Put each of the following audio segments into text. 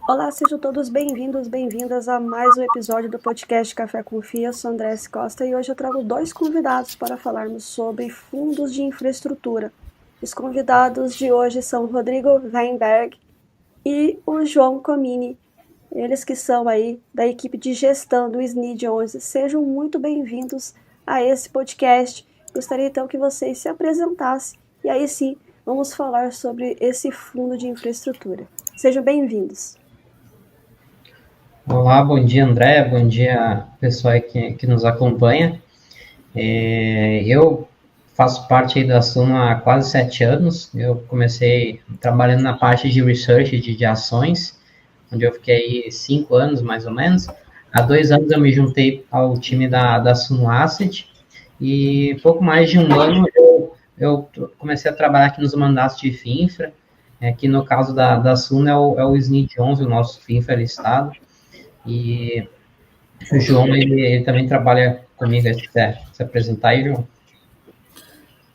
Olá, sejam todos bem-vindos, bem-vindas a mais um episódio do podcast Café com Fia. Eu sou Andrés Costa e hoje eu trago dois convidados para falarmos sobre fundos de infraestrutura. Os convidados de hoje são o Rodrigo Weinberg e o João Comini, eles que são aí da equipe de gestão do SNID 11. Sejam muito bem-vindos a esse podcast. Gostaria então que vocês se apresentassem e aí sim vamos falar sobre esse fundo de infraestrutura. Sejam bem-vindos. Olá, bom dia André, bom dia pessoal que nos acompanha. Eu faço parte aí da Suno há quase 7 anos. Eu comecei trabalhando na parte de research de ações, onde eu fiquei 5 anos mais ou menos. Há 2 anos eu me juntei ao time da Suno Asset e pouco mais de um ano eu comecei a trabalhar aqui nos mandatos de FINFRA, que no caso da Suno é o SNID 11, o nosso FINFRA listado. E o João, ele também trabalha comigo, se quiser se apresentar aí, João.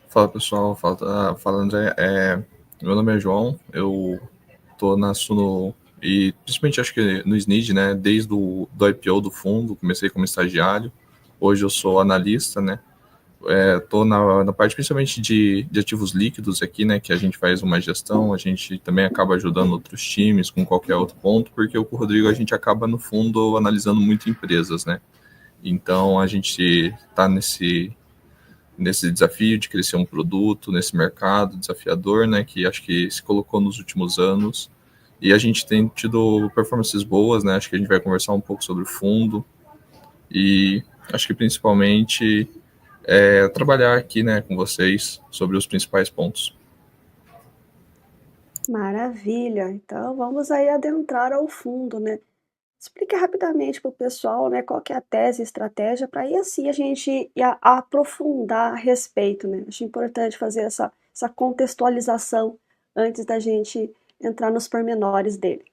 Fala pessoal, fala André. Meu nome é João, eu tô na Suno e principalmente acho que no SNID, né? Desde o do IPO do fundo, comecei como estagiário, hoje eu sou analista, né? Tô na parte principalmente de ativos líquidos aqui, né? Que a gente faz uma gestão, a gente também acaba ajudando outros times com qualquer outro ponto, porque com o Rodrigo a gente acaba no fundo analisando muito empresas, né? Então a gente tá nesse desafio de crescer um produto nesse mercado desafiador, né, que acho que se colocou nos últimos anos, e a gente tem tido performances boas, né, acho que a gente vai conversar um pouco sobre o fundo, e acho que principalmente trabalhar aqui, né, com vocês sobre os principais pontos. Maravilha! Então vamos aí adentrar ao fundo, né? Explique rapidamente para o pessoal, né, qual que é a tese e estratégia, para aí assim a gente aprofundar a respeito, né? Acho importante fazer essa contextualização antes da gente entrar nos pormenores dele.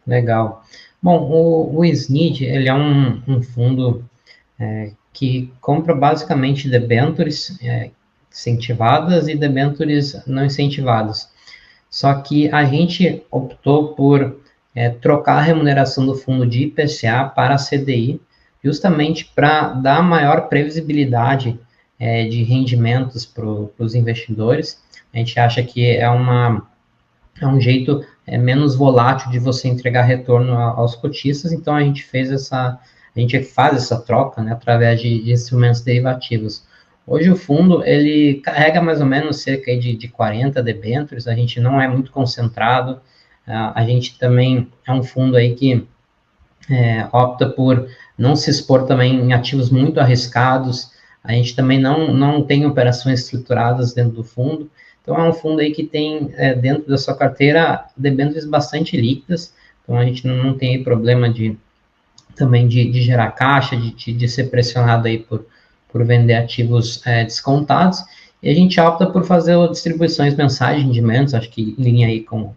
Legal. Bom, o SNID, ele é um fundo que compra basicamente debêntures incentivadas e debêntures não incentivadas. Só que a gente optou por trocar a remuneração do fundo de IPCA para CDI, justamente para dar maior previsibilidade de rendimentos para os investidores. A gente acha que é um jeito menos volátil de você entregar retorno aos cotistas, então a gente faz essa troca, né, através de instrumentos derivativos. Hoje o fundo, ele carrega mais ou menos cerca de 40 debêntures, a gente não é muito concentrado, a gente também é um fundo aí que opta por não se expor também em ativos muito arriscados, a gente também não tem operações estruturadas dentro do fundo, então é um fundo aí que tem dentro da sua carteira debêntures bastante líquidas, então a gente não tem problema também de gerar caixa, de ser pressionado aí por vender ativos descontados, e a gente opta por fazer distribuições mensais de rendimentos, acho que em linha aí com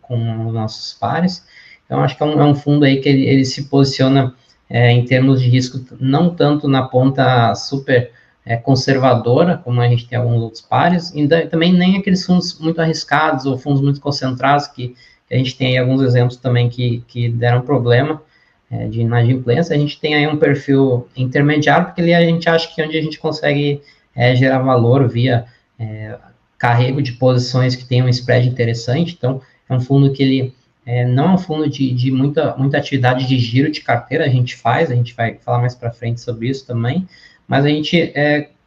os nossos pares. Então, acho que é um fundo aí que ele se posiciona em termos de risco, não tanto na ponta super conservadora, como a gente tem alguns outros pares, e também nem aqueles fundos muito arriscados ou fundos muito concentrados, que a gente tem aí alguns exemplos também que deram problema de inadimplência. A gente tem aí um perfil intermediário, porque ali a gente acha que é onde a gente consegue gerar valor via carrego de posições que tem um spread interessante. Então, é um fundo que ele não é um fundo de muita atividade de giro de carteira, a gente vai falar mais para frente sobre isso também, mas a gente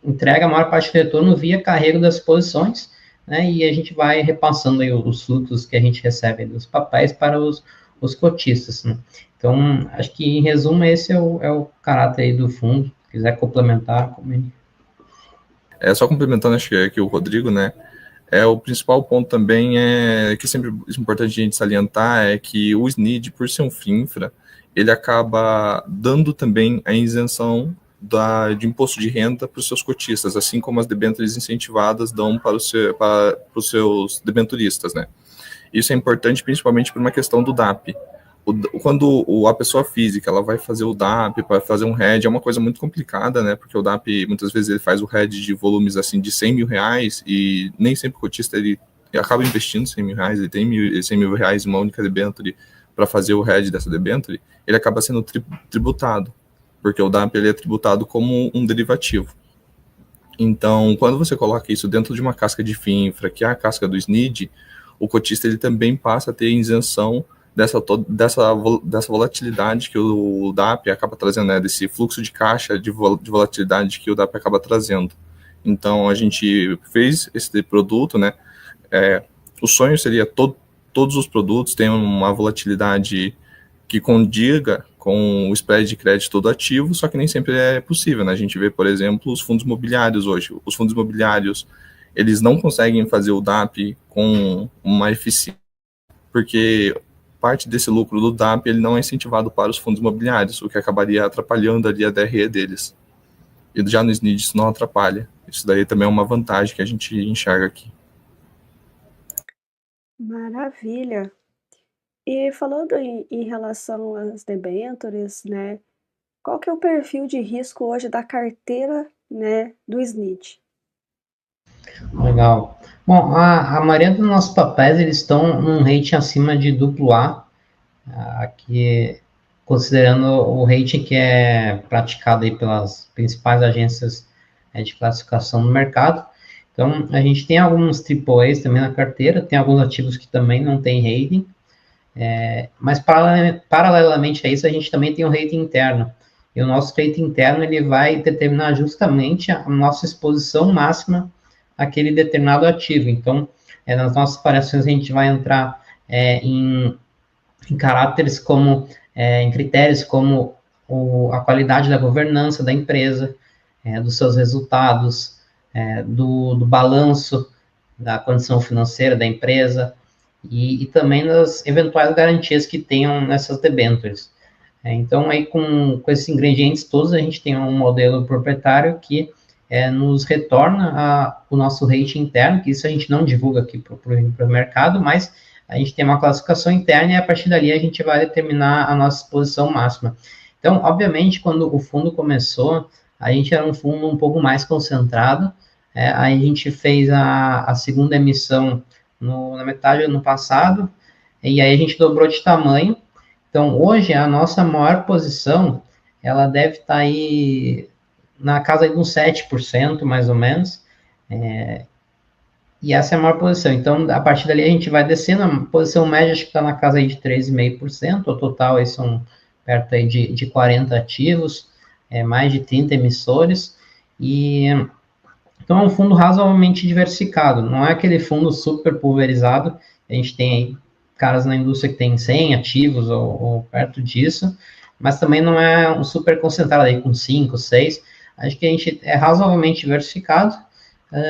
entrega a maior parte do retorno via carrego das posições, né, e a gente vai repassando aí os fluxos que a gente recebe dos papéis para os cotistas, né. Então, acho que, em resumo, esse é o caráter aí do fundo. Se quiser complementar, comente. Só complementando, acho que aqui o Rodrigo, né? O principal ponto também que sempre é importante a gente salientar é que o SNID, por ser um FINFRA, ele acaba dando também a isenção de imposto de renda para os seus cotistas, assim como as debêntures incentivadas dão para os seus debenturistas, né? Isso é importante principalmente por uma questão do DAP. Quando a pessoa física ela vai fazer o DAP para fazer um hedge, é uma coisa muito complicada, né? Porque o DAP, muitas vezes, ele faz o hedge de volumes assim de 100 mil reais e nem sempre o cotista ele acaba investindo 100 mil reais, ele tem 100 mil reais em uma única debênture para fazer o hedge dessa debenture, ele acaba sendo tributado, porque o DAP ele é tributado como um derivativo. Então, quando você coloca isso dentro de uma casca de FINFRA, que é a casca do SNID, o cotista ele também passa a ter isenção dessa volatilidade que o DAP acaba trazendo, né, desse fluxo de caixa de volatilidade que o DAP acaba trazendo. Então, a gente fez esse produto, né, o sonho seria todos os produtos tenham uma volatilidade que condiga com o spread de crédito todo ativo, só que nem sempre é possível, né? A gente vê, por exemplo, os fundos imobiliários hoje. Os fundos imobiliários, eles não conseguem fazer o DAP com uma eficiência, porque parte desse lucro do DAP ele não é incentivado para os fundos imobiliários, o que acabaria atrapalhando ali a DRE deles. E já no SNID isso não atrapalha. Isso daí também é uma vantagem que a gente enxerga aqui. Maravilha. E falando em relação às debêntures, né, qual que é o perfil de risco hoje da carteira, né, do SNID? Legal. Bom, a maioria dos nossos papéis, eles estão num rating acima de AA, aqui, considerando o rating que é praticado aí pelas principais agências de classificação no mercado. Então, a gente tem alguns AAAs também na carteira, tem alguns ativos que também não tem rating, mas paralelamente a isso, a gente também tem um rating interno. E o nosso rating interno, ele vai determinar justamente a nossa exposição máxima àquele determinado ativo. Então, nas nossas variações, a gente vai entrar em caráteres como, em critérios como a qualidade da governança da empresa, dos seus resultados, do balanço da condição financeira da empresa, e também das eventuais garantias que tenham nessas debêntures. Então, aí com esses ingredientes todos, a gente tem um modelo proprietário que nos retorna o nosso rating interno, que isso a gente não divulga aqui para o mercado, mas a gente tem uma classificação interna e a partir dali a gente vai determinar a nossa exposição máxima. Então, obviamente, quando o fundo começou, a gente era um fundo um pouco mais concentrado, aí a gente fez a segunda emissão na metade do ano passado, e aí a gente dobrou de tamanho. Então, hoje, a nossa maior posição, ela deve estar aí na casa de uns 7%, mais ou menos, e essa é a maior posição. Então, a partir dali, a gente vai descendo, a posição média acho que está na casa aí de 13,5%, o total aí são perto aí de 40 ativos, mais de 30 emissores, então é um fundo razoavelmente diversificado, não é aquele fundo super pulverizado, a gente tem aí caras na indústria que tem 100 ativos ou perto disso, mas também não é um super concentrado aí com 5, 6, acho que a gente é razoavelmente diversificado,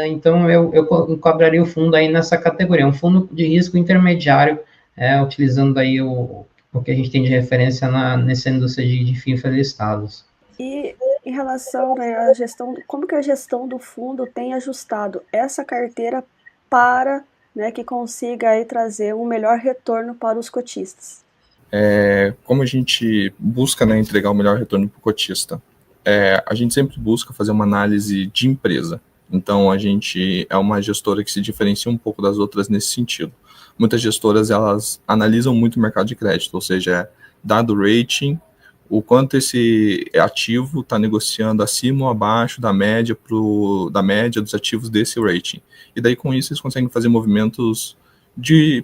então eu enquadraria o fundo aí nessa categoria, um fundo de risco intermediário, utilizando aí o que a gente tem de referência nessa indústria de FINFRA listados. E em relação, né, à gestão, como que a gestão do fundo tem ajustado essa carteira para, né, que consiga aí trazer um melhor retorno para os cotistas? Como a gente busca, né, entregar o melhor retorno para o cotista? A gente sempre busca fazer uma análise de empresa. Então, a gente é uma gestora que se diferencia um pouco das outras nesse sentido. Muitas gestoras, elas analisam muito o mercado de crédito, ou seja, dado o rating, o quanto esse ativo está negociando acima ou abaixo da média dos ativos desse rating. E daí, com isso, eles conseguem fazer movimentos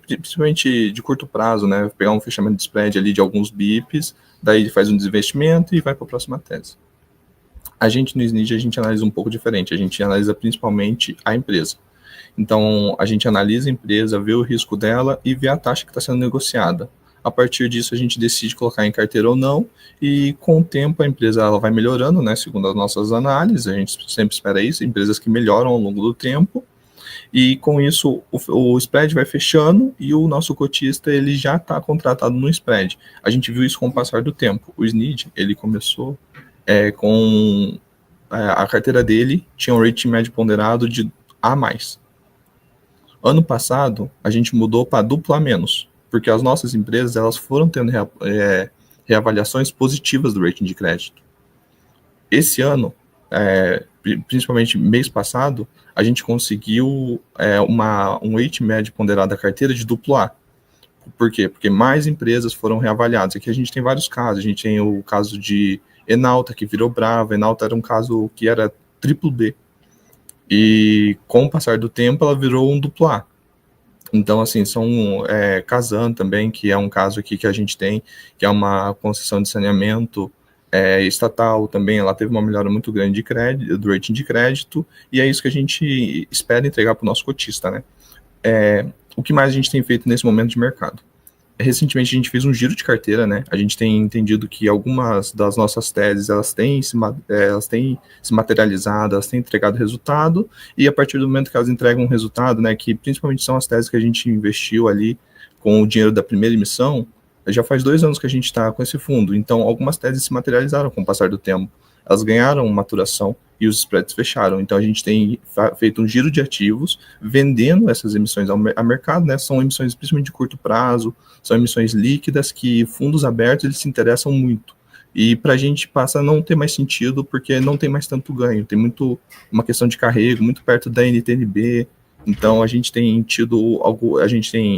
principalmente de curto prazo, né? Pegar um fechamento de spread ali de alguns bips, daí faz um desinvestimento e vai para a próxima tese. A gente, no SNID, a gente analisa um pouco diferente. A gente analisa principalmente a empresa. Então, a gente analisa a empresa, vê o risco dela e vê a taxa que está sendo negociada. A partir disso, a gente decide colocar em carteira ou não, e com o tempo a empresa ela vai melhorando, né, segundo as nossas análises, a gente sempre espera isso, empresas que melhoram ao longo do tempo, e com isso o spread vai fechando e o nosso cotista ele já está contratado no spread. A gente viu isso com o passar do tempo. O SNID, ele começou com a carteira dele, tinha um rating médio ponderado de A+. Ano passado, a gente mudou para AA-, porque as nossas empresas elas foram tendo reavaliações positivas do rating de crédito. Esse ano, principalmente mês passado, a gente conseguiu um rating médio ponderado da carteira de AA, Por quê? Porque mais empresas foram reavaliadas. Aqui a gente tem vários casos. A gente tem o caso de Enauta, que virou Brava. Enauta era um caso que era triplo B. E com o passar do tempo, ela virou um duplo A. Então, assim, são Casan também, que é um caso aqui que a gente tem, que é uma concessão de saneamento estatal também. Ela teve uma melhora muito grande de crédito, do rating de crédito, e é isso que a gente espera entregar para o nosso cotista, né? O que mais a gente tem feito nesse momento de mercado? Recentemente a gente fez um giro de carteira, né? A gente tem entendido que algumas das nossas teses elas têm se materializado, elas têm entregado resultado, e a partir do momento que elas entregam um resultado, né, que principalmente são as teses que a gente investiu ali com o dinheiro da primeira emissão, já faz 2 anos que a gente está com esse fundo, então algumas teses se materializaram com o passar do tempo, elas ganharam maturação e os spreads fecharam. Então a gente tem feito um giro de ativos, vendendo essas emissões ao mercado, né? São emissões principalmente de curto prazo, são emissões líquidas que fundos abertos eles se interessam muito. E para a gente passa a não ter mais sentido, porque não tem mais tanto ganho, tem muito uma questão de carrego, muito perto da NTNB. Então a gente tem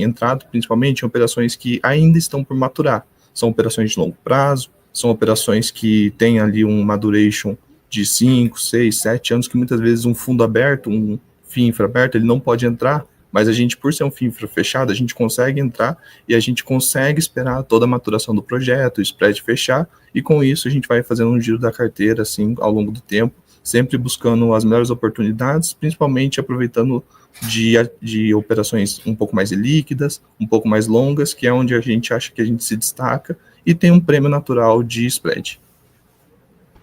entrado principalmente em operações que ainda estão por maturar. São operações de longo prazo, são operações que têm ali uma duration de 5, 6, 7 anos, que muitas vezes um fundo aberto, um FII infra aberto, ele não pode entrar, mas a gente, por ser um FII infra fechado, a gente consegue entrar e a gente consegue esperar toda a maturação do projeto, o spread fechar, e com isso a gente vai fazendo um giro da carteira, assim, ao longo do tempo, sempre buscando as melhores oportunidades, principalmente aproveitando de operações um pouco mais líquidas, um pouco mais longas, que é onde a gente acha que a gente se destaca, e tem um prêmio natural de spread.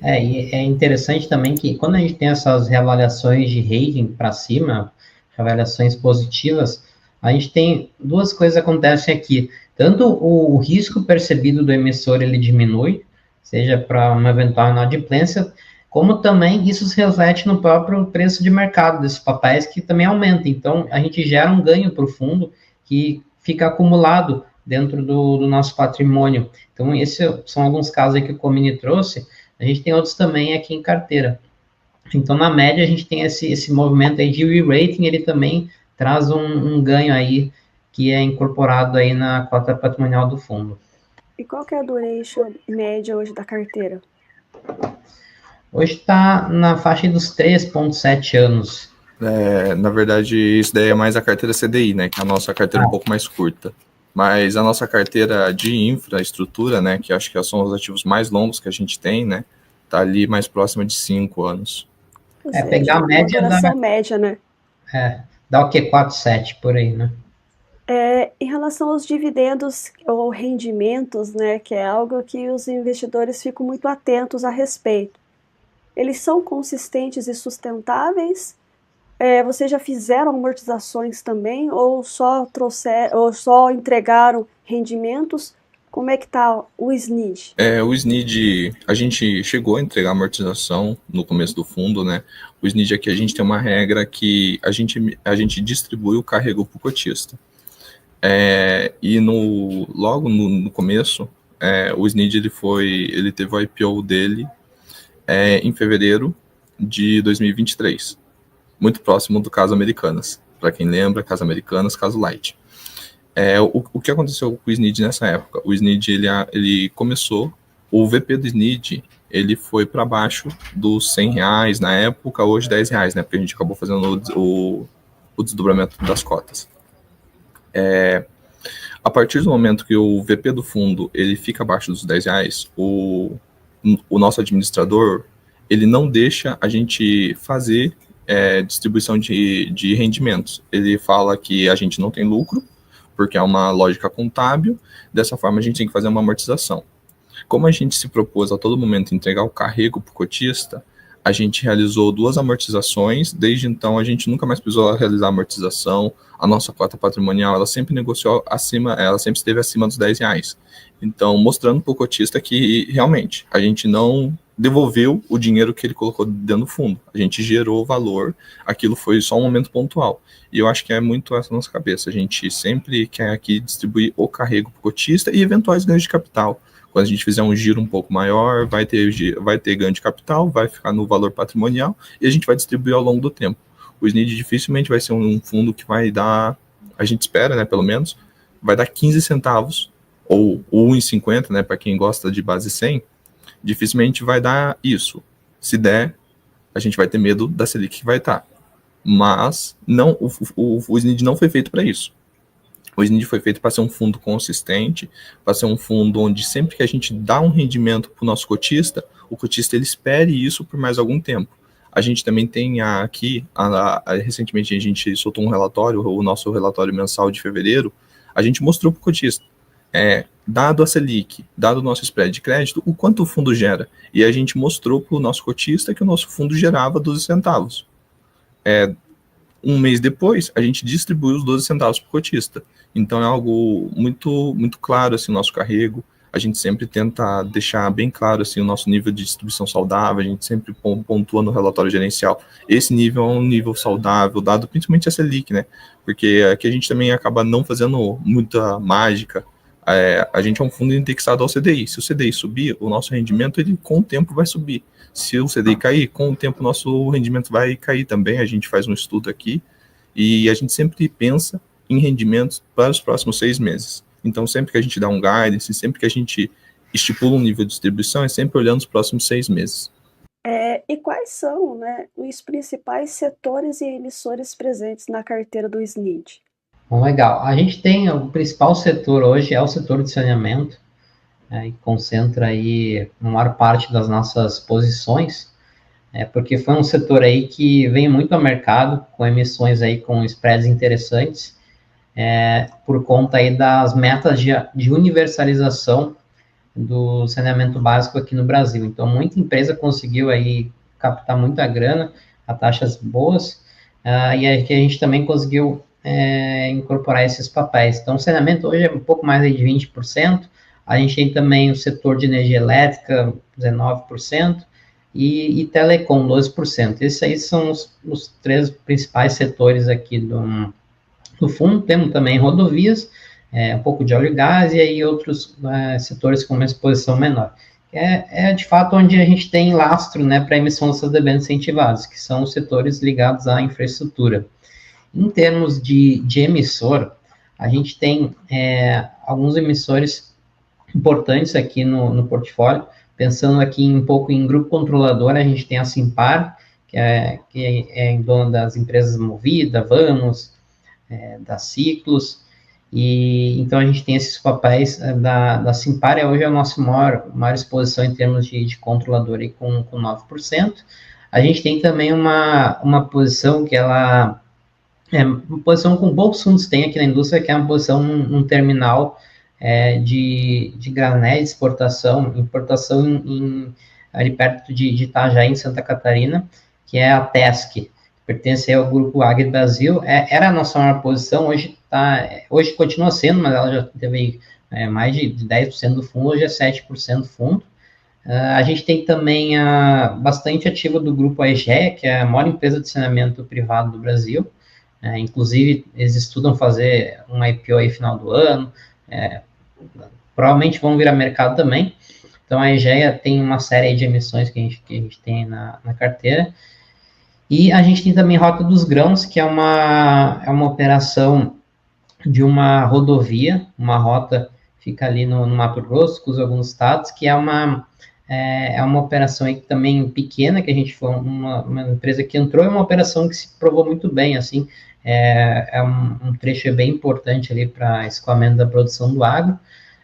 E é interessante também que quando a gente tem essas reavaliações de rating para cima, reavaliações positivas, a gente tem 2 coisas que acontecem aqui. Tanto o risco percebido do emissor, ele diminui, seja para uma eventual inadimplência, como também isso se reflete no próprio preço de mercado desses papéis, que também aumenta. Então, a gente gera um ganho para o fundo que fica acumulado dentro do nosso patrimônio. Então, esses são alguns casos aí que o Comini trouxe. A gente tem outros também aqui em carteira. Então, na média, a gente tem esse movimento aí de re-rating, ele também traz um ganho aí, que é incorporado aí na cota patrimonial do fundo. E qual que é a duration média hoje da carteira? Hoje está na faixa dos 3,7 anos. Na verdade, isso daí é mais a carteira CDI, né? Que é a nossa carteira um pouco mais curta. Mas a nossa carteira de infraestrutura, né, que acho que são os ativos mais longos que a gente tem, né, tá ali mais próxima de 5 anos. Ou seja, pegar a média da média, né? Dá o quê? 4,7 por aí, né? Em relação aos dividendos ou rendimentos, né, que é algo que os investidores ficam muito atentos a respeito. Eles são consistentes e sustentáveis? Vocês já fizeram amortizações também ou só entregaram rendimentos? Como é que está o SNID? O SNID, a gente chegou a entregar amortização no começo do fundo, né? O SNID aqui a gente tem uma regra que a gente distribui o carrego para o cotista. E logo no começo, o SNID ele teve o IPO dele em fevereiro de 2023. Muito próximo do caso Americanas. Para quem lembra, caso Americanas, caso Light. O que aconteceu com o SNID nessa época? O SNID, ele começou, o VP do SNID, ele foi para baixo dos R$100 na época, hoje R$10, né? Porque a gente acabou fazendo o desdobramento das cotas. A partir do momento que o VP do fundo, ele fica abaixo dos R$10, o nosso administrador, ele não deixa a gente fazer distribuição de rendimentos. Ele fala que a gente não tem lucro, porque é uma lógica contábil, dessa forma a gente tem que fazer uma amortização. Como a gente se propôs a todo momento entregar o carrego para o cotista, a gente realizou 2 amortizações, desde então a gente nunca mais precisou realizar amortização, a nossa cota patrimonial, ela sempre negociou acima, ela sempre esteve acima dos R$10. Então, mostrando para o cotista que realmente a gente não devolveu o dinheiro que ele colocou dentro do fundo. A gente gerou valor, aquilo foi só um momento pontual. E eu acho que é muito essa nossa cabeça. A gente sempre quer aqui distribuir o carrego para o cotista e eventuais ganhos de capital. Quando a gente fizer um giro um pouco maior, vai ter ganho de capital, vai ficar no valor patrimonial e a gente vai distribuir ao longo do tempo. O SNID dificilmente vai ser um fundo que vai dar, a gente espera, né, pelo menos, vai dar 15 centavos, ou 1,50, né, para quem gosta de base 100, dificilmente vai dar isso. Se der, a gente vai ter medo da Selic que vai estar. Mas não, o SNID não foi feito para isso. O SNID foi feito para ser um fundo consistente, para ser um fundo onde sempre que a gente dá um rendimento para o nosso cotista, o cotista ele espere isso por mais algum tempo. A gente também tem aqui, recentemente a gente soltou um relatório, o nosso relatório mensal de fevereiro, a gente mostrou para o cotista, dado a Selic, dado o nosso spread de crédito, o quanto o fundo gera. E a gente mostrou para o nosso cotista que o nosso fundo gerava 12 centavos. Um mês depois, a gente distribuiu os 12 centavos para o cotista. Então é algo muito, muito claro, assim, o nosso carrego. A gente sempre tenta deixar bem claro, assim, o nosso nível de distribuição saudável. A gente sempre pontua no relatório gerencial. Esse nível é um nível saudável, dado principalmente a Selic, né? Porque aqui a gente também acaba não fazendo muita mágica. A gente é um fundo indexado ao CDI. Se o CDI subir, o nosso rendimento, ele com o tempo vai subir. Se o CDI cair, com o tempo o nosso rendimento vai cair também. A gente faz um estudo aqui e a gente sempre pensa em rendimentos para os próximos 6 meses. Então, sempre que a gente dá um guidance, sempre que a gente estipula um nível de distribuição, é sempre olhando os próximos 6 meses. E quais são, né, os principais setores e emissores presentes na carteira do SNID? Bom, legal. A gente tem o principal setor hoje é o setor de saneamento, e concentra aí a maior parte das nossas posições, porque foi um setor aí que vem muito ao mercado, com emissões aí com spreads interessantes, por conta aí das metas de universalização do saneamento básico aqui no Brasil. Então, muita empresa conseguiu aí captar muita grana a taxas boas, e aqui a gente também conseguiu incorporar esses papéis. Então, o saneamento hoje é um pouco mais aí de 20%, a gente tem também o setor de energia elétrica, 19%, e telecom, 12%. Esses aí são os 3 principais setores aqui do fundo. Temos também rodovias, um pouco de óleo e gás, e aí outros setores com uma exposição menor. De fato onde a gente tem lastro, né, para a emissão dessas debêntures incentivadas, que são os setores ligados à infraestrutura. Em termos de emissor, a gente tem alguns emissores importantes aqui no portfólio. Pensando aqui um pouco em grupo controlador, a gente tem a Simpar, que é dona das empresas Movida, Vamos, da Ciclos, e então a gente tem esses papéis da Simpar, hoje é a nossa maior exposição em termos de controlador aí com 9%. A gente tem também uma posição que ela uma posição com poucos fundos tem aqui na indústria, que é uma posição num terminal de granéis, exportação, importação ali perto de Itajaí, em Santa Catarina, que é a TESC, que pertence ao grupo Agri Brasil. Era a nossa maior posição, hoje continua sendo, mas ela já teve mais de 10% do fundo, hoje é 7% do fundo. A gente tem também bastante ativo do grupo AEGEA, que é a maior empresa de saneamento privado do Brasil. Inclusive, eles estudam fazer um IPO aí final do ano, provavelmente vão vir a mercado também. Então, a EGEA tem uma série de emissões que a gente tem na carteira. E a gente tem também Rota dos Grãos, que é uma operação de uma rodovia, uma rota fica ali no Mato Grosso, com alguns estados, que é uma operação aí também pequena, que a gente foi uma empresa que entrou, é uma operação que se provou muito bem, assim, um trecho bem importante ali para escoamento da produção do agro,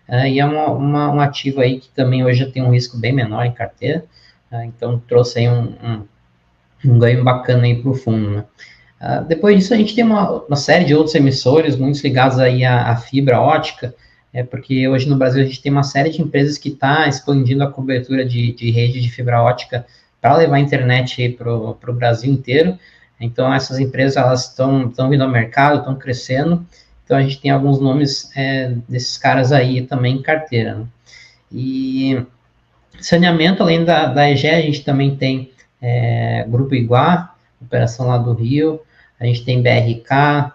e é um ativo aí que também hoje já tem um risco bem menor em carteira, então trouxe aí um ganho bacana aí para o fundo, né? Depois disso a gente tem uma série de outros emissores, muitos ligados aí à fibra ótica, porque hoje no Brasil a gente tem uma série de empresas que está expandindo a cobertura de rede de fibra ótica para levar a internet para o Brasil inteiro. Então, essas empresas, elas estão vindo ao mercado, estão crescendo. Então, a gente tem alguns nomes desses caras aí também em carteira, né? E saneamento, além da EGEA, a gente também tem Grupo Iguá, operação lá do Rio. A gente tem BRK,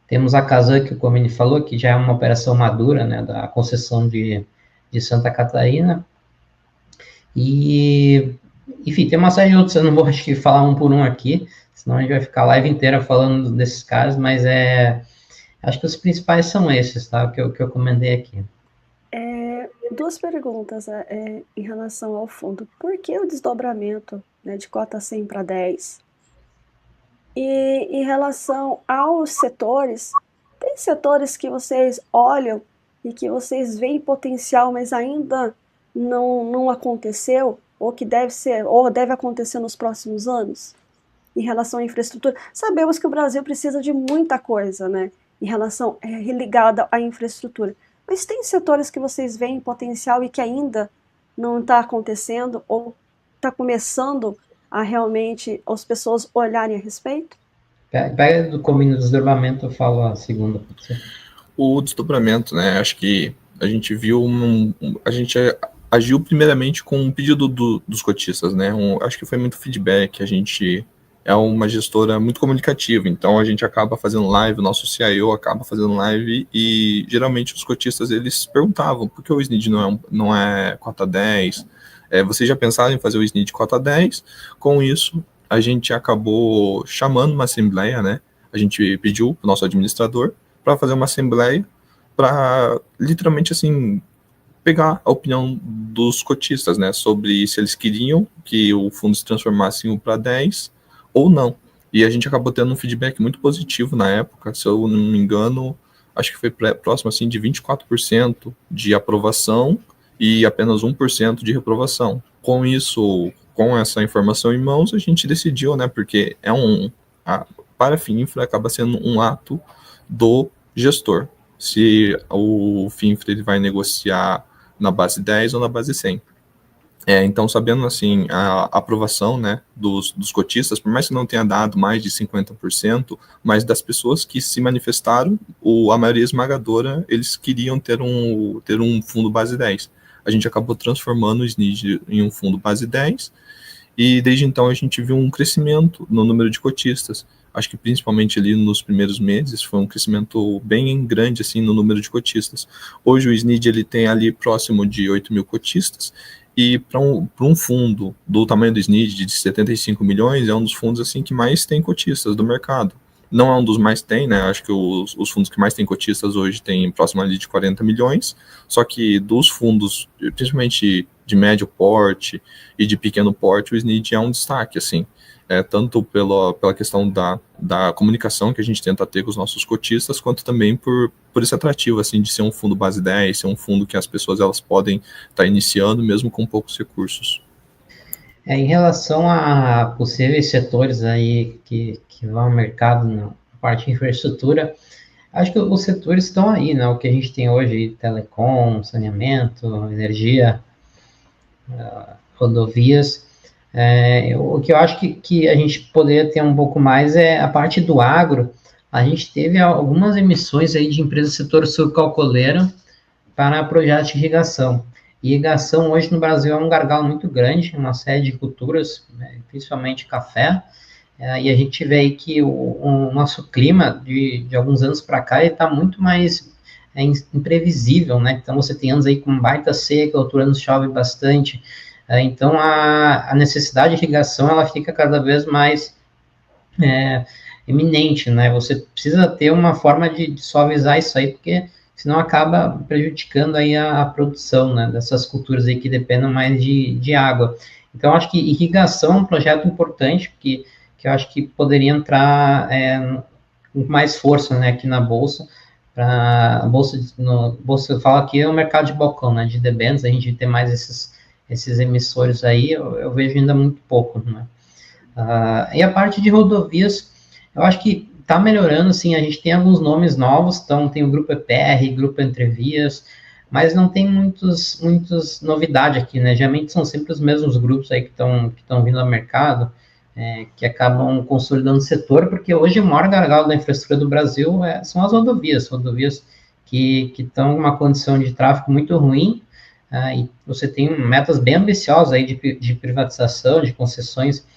temos a Kazan, que o Comini falou, que já é uma operação madura, né, da concessão de Santa Catarina. E, enfim, tem uma série de outros, eu não vou, acho que, falar um por um aqui, senão a gente vai ficar a live inteira falando desses caras, mas Acho que os principais são esses, tá? Que eu comentei aqui. Duas perguntas em relação ao fundo. Por que o desdobramento, né, de cota 100 para 10? E em relação aos setores, tem setores que vocês olham e que vocês veem potencial, mas ainda não aconteceu, ou que deve ser, ou deve acontecer nos próximos anos? Em relação à infraestrutura, sabemos que o Brasil precisa de muita coisa, né, em relação ligada à infraestrutura. Mas tem setores que vocês veem potencial e que ainda não está acontecendo ou está começando a realmente as pessoas olharem a respeito? Pega do combinho do desdobramento, eu falo a segunda. Pode ser? O desdobramento, né? Acho que a gente viu a gente agiu primeiramente com um pedido dos cotistas, né? Acho que foi muito feedback. A gente é uma gestora muito comunicativa, então a gente acaba fazendo live, o nosso CIO acaba fazendo live e geralmente os cotistas eles perguntavam por que o SNID não é cota 10? Vocês já pensaram em fazer o SNID cota 10? Com isso, a gente acabou chamando uma assembleia, né? A gente pediu para o nosso administrador para fazer uma assembleia para literalmente assim pegar a opinião dos cotistas, né, sobre se eles queriam que o fundo se transformasse em 1 para 10 ou não. E a gente acabou tendo um feedback muito positivo na época, se eu não me engano, acho que foi próximo assim de 24% de aprovação e apenas 1% de reprovação. Com isso, com essa informação em mãos, a gente decidiu, né, porque para a FINFRA acaba sendo um ato do gestor, se o FINFRA ele vai negociar na base 10 ou na base 100. Então, sabendo assim, a aprovação, né, dos cotistas, por mais que não tenha dado mais de 50%, mas das pessoas que se manifestaram, a maioria esmagadora, eles queriam ter um fundo base 10. A gente acabou transformando o SNID em um fundo base 10, e desde então a gente viu um crescimento no número de cotistas. Acho que principalmente ali nos primeiros meses foi um crescimento bem grande assim no número de cotistas. Hoje o SNID ele tem ali próximo de 8 mil cotistas, e para um fundo do tamanho do SNID de 75 milhões, é um dos fundos assim que mais tem cotistas do mercado. Não é um dos mais tem, né? Acho que os fundos que mais têm cotistas hoje têm próximo ali de 40 milhões, só que dos fundos, principalmente de médio porte e de pequeno porte, o SNID é um destaque, assim. Tanto pela questão da comunicação que a gente tenta ter com os nossos cotistas, quanto também por esse atrativo, assim, de ser um fundo base 10, ser um fundo que as pessoas elas podem estar iniciando, mesmo com poucos recursos. Em relação a possíveis setores aí que vão ao mercado na parte de infraestrutura, acho que os setores estão aí, né? O que a gente tem hoje, telecom, saneamento, energia, rodovias. O que eu acho que a gente poderia ter um pouco mais é a parte do agro. A gente teve algumas emissões aí de empresas do setor sucroalcooleiro para projetos de irrigação. E irrigação hoje no Brasil é um gargalo muito grande, uma série de culturas, né, principalmente café, e a gente vê aí que o nosso clima de alguns anos para cá está muito mais imprevisível, né? Então você tem anos aí com baita seca, outros anos chove bastante, então a necessidade de irrigação ela fica cada vez mais iminente, né? Você precisa ter uma forma de suavizar isso aí, porque senão acaba prejudicando aí a produção, né, dessas culturas aí que dependem mais de água. Então, acho que irrigação é um projeto importante, que eu acho que poderia entrar com mais força, né, aqui na Bolsa. A Bolsa fala que é o mercado de balcão, né, de debêntures, a gente tem mais esses emissores aí, eu vejo ainda muito pouco, né. E a parte de rodovias, eu acho que está melhorando, sim, a gente tem alguns nomes novos, então tem o Grupo EPR, Grupo Entrevias, mas não tem muitas novidades aqui, né? Geralmente são sempre os mesmos grupos aí que estão vindo ao mercado, que acabam consolidando o setor, porque hoje o maior gargalo da infraestrutura do Brasil são as rodovias que estão em uma condição de tráfego muito ruim, e você tem metas bem ambiciosas aí de privatização, de concessões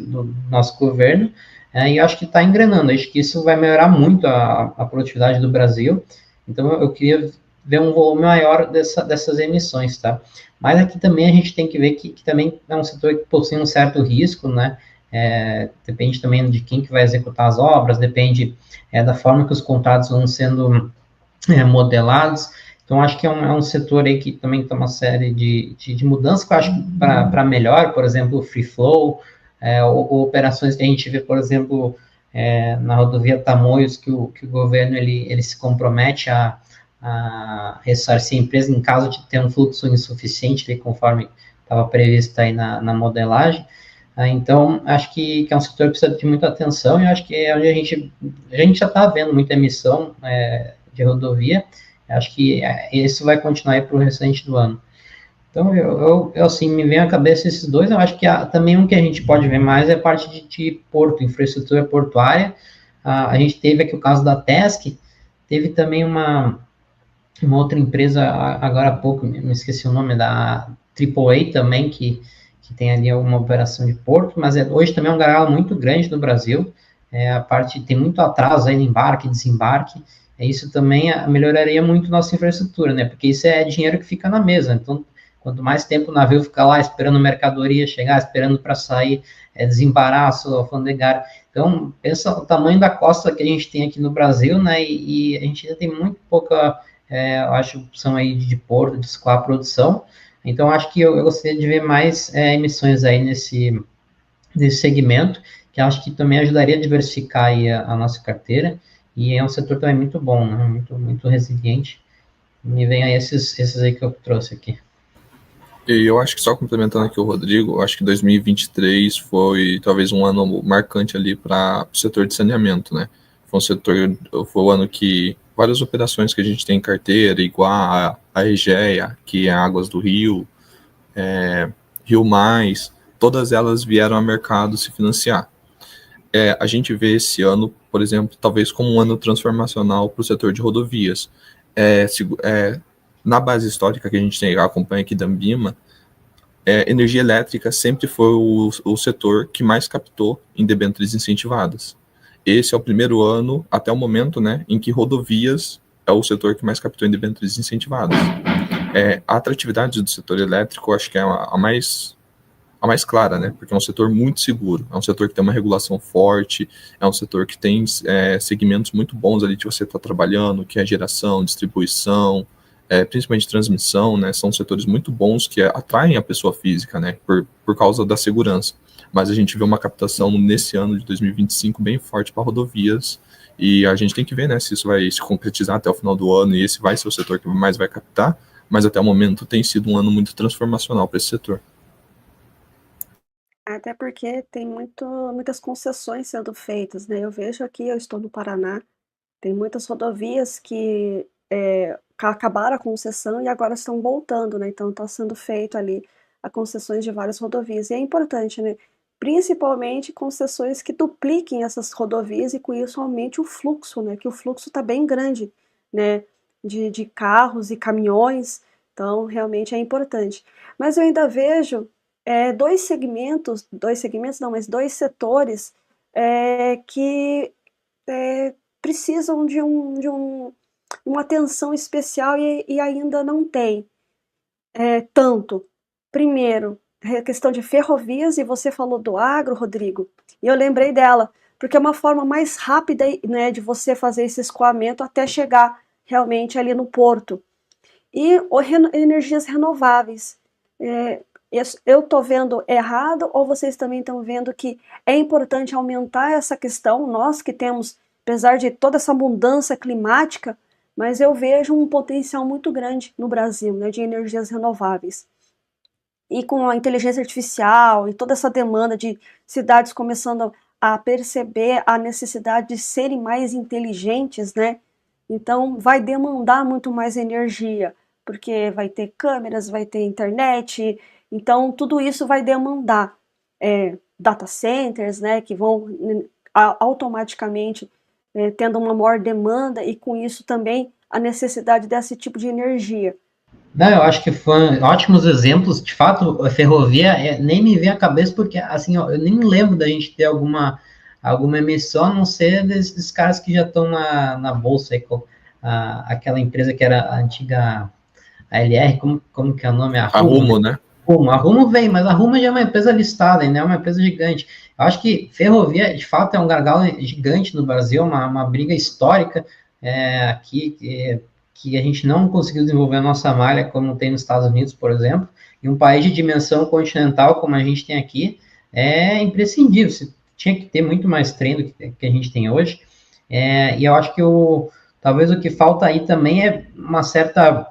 do nosso governo, e acho que está engrenando, acho que isso vai melhorar muito a produtividade do Brasil, então eu queria ver um volume maior dessas emissões, tá? Mas aqui também a gente tem que ver que também é um setor que possui um certo risco, né, depende também de quem que vai executar as obras, depende da forma que os contratos vão sendo modelados. Então, acho que é um setor aí que também tem uma série de mudanças que eu acho para melhor, por exemplo, o free flow, ou operações que a gente vê, por exemplo, na rodovia Tamoios, que o governo ele se compromete a ressarcir a empresa em caso de ter um fluxo insuficiente, conforme estava previsto aí na modelagem. Então, acho que é um setor que precisa de muita atenção, e acho que é onde a gente já está vendo muita emissão de rodovia. Acho que isso vai continuar para o restante do ano. Então, eu assim, me vem à cabeça esses dois. Eu acho que também um que a gente pode ver mais é a parte de porto, infraestrutura portuária. A gente teve aqui o caso da TESC, teve também uma outra empresa, agora há pouco, me esqueci o nome, da AAA também, que tem ali uma operação de porto, mas hoje também é um gargalo muito grande no Brasil. A parte tem muito atraso aí no embarque, desembarque. Isso também melhoraria muito nossa infraestrutura, né? Porque isso é dinheiro que fica na mesa. Então, quanto mais tempo o navio fica lá esperando mercadoria chegar, esperando para sair, desembarar a sua alfandegária. Então, pensa o tamanho da costa que a gente tem aqui no Brasil, né? E a gente ainda tem muito pouca, eu acho, opção aí de porto, de escoar a produção. Então, acho que eu gostaria de ver mais emissões aí nesse segmento, que acho que também ajudaria a diversificar aí a nossa carteira, e é um setor também muito bom, né? Muito resiliente. Me vem aí esses aí que eu trouxe aqui. E eu acho que só complementando aqui o Rodrigo, eu acho que 2023 foi talvez um ano marcante ali para o setor de saneamento, né? Foi o ano que várias operações que a gente tem em carteira, igual a EGEA, que é Águas do Rio, Rio Mais, todas elas vieram ao mercado se financiar. A gente vê esse ano, por exemplo, talvez como um ano transformacional para o setor de rodovias. Na base histórica que a gente tem, acompanha aqui da Ambima, energia elétrica sempre foi o setor que mais captou em debêntures incentivadas. Esse é o primeiro ano, até o momento, né, em que rodovias é o setor que mais captou em debêntures incentivadas. A atratividade do setor elétrico, acho que é a mais clara, né? Porque é um setor muito seguro, é um setor que tem uma regulação forte, é um setor que tem segmentos muito bons ali que você está trabalhando, que é geração, distribuição, principalmente transmissão, né? São setores muito bons que atraem a pessoa física, né? Por causa da segurança. Mas a gente vê uma captação nesse ano de 2025 bem forte para rodovias, e a gente tem que ver, né, se isso vai se concretizar até o final do ano, e esse vai ser o setor que mais vai captar, mas até o momento tem sido um ano muito transformacional para esse setor. Até porque tem muitas concessões sendo feitas, né? Eu vejo aqui, eu estou no Paraná, tem muitas rodovias que acabaram a concessão e agora estão voltando, né? Então está sendo feito ali a concessões de várias rodovias. E é importante, né? Principalmente concessões que dupliquem essas rodovias e com isso aumente o fluxo, né? Que o fluxo está bem grande, né? De carros e caminhões, então realmente é importante. Mas eu ainda vejo dois setores que precisam de uma atenção especial e ainda não tem tanto. Primeiro, a questão de ferrovias, e você falou do agro, Rodrigo, e eu lembrei dela, porque é uma forma mais rápida, né, de você fazer esse escoamento até chegar realmente ali no porto. E energias renováveis. Eu estou vendo errado ou vocês também estão vendo que é importante aumentar essa questão? Nós que temos, apesar de toda essa mudança climática, mas eu vejo um potencial muito grande no Brasil, né, de energias renováveis. E com a inteligência artificial e toda essa demanda de cidades começando a perceber a necessidade de serem mais inteligentes, né? Então vai demandar muito mais energia, porque vai ter câmeras, vai ter internet, então tudo isso vai demandar data centers, né, que vão automaticamente tendo uma maior demanda e com isso também a necessidade desse tipo de energia. Não, eu acho que foram ótimos exemplos. De fato, a ferrovia nem me vem à cabeça, porque assim, ó, eu nem lembro da gente ter alguma emissão, a não ser desses caras que já estão na bolsa, aí, aquela empresa que era a antiga ALR, como que é o nome? A Rumo, né? A Rumo vem, mas a Rumo já é uma empresa listada, ainda é uma empresa gigante. Eu acho que ferrovia, de fato, é um gargalo gigante no Brasil, uma briga histórica aqui, que a gente não conseguiu desenvolver a nossa malha como tem nos Estados Unidos, por exemplo, e um país de dimensão continental como a gente tem aqui, é imprescindível. Você tinha que ter muito mais trem do que a gente tem hoje, e eu acho que talvez o que falta aí também é uma certa...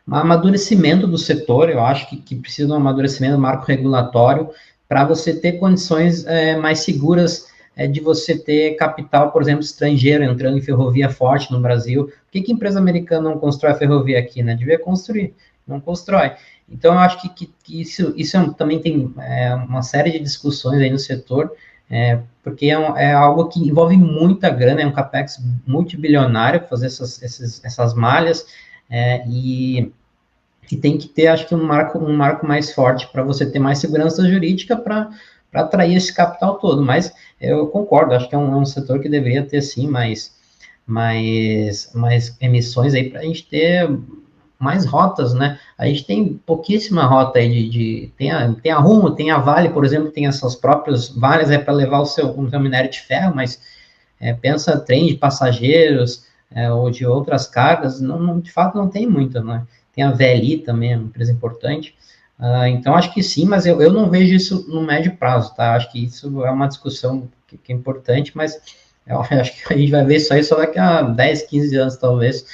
um amadurecimento do setor. Eu acho que precisa de um amadurecimento do marco regulatório para você ter condições mais seguras de você ter capital, por exemplo, estrangeiro entrando em ferrovia forte no Brasil. Por que empresa americana não constrói ferrovia aqui, né? Devia construir, não constrói. Então, eu acho que isso também tem uma série de discussões aí no setor, porque é algo que envolve muita grana, é um capex multibilionário fazer essas malhas, e tem que ter, acho que, um marco mais forte para você ter mais segurança jurídica para atrair esse capital todo. Mas eu concordo, acho que é um setor que deveria ter, sim, mais emissões aí para a gente ter mais rotas, né? A gente tem pouquíssima rota aí tem a Rumo, tem a Vale, por exemplo, tem essas próprias Vales para levar o seu minério de ferro, mas pensa trem de passageiros ou de outras cargas, de fato não tem muita, né? Tem a VLI também, uma empresa importante. Então, acho que sim, mas eu não vejo isso no médio prazo, tá? Acho que isso é uma discussão que é importante, mas eu acho que a gente vai ver isso aí só daqui a 10, 15 anos, talvez,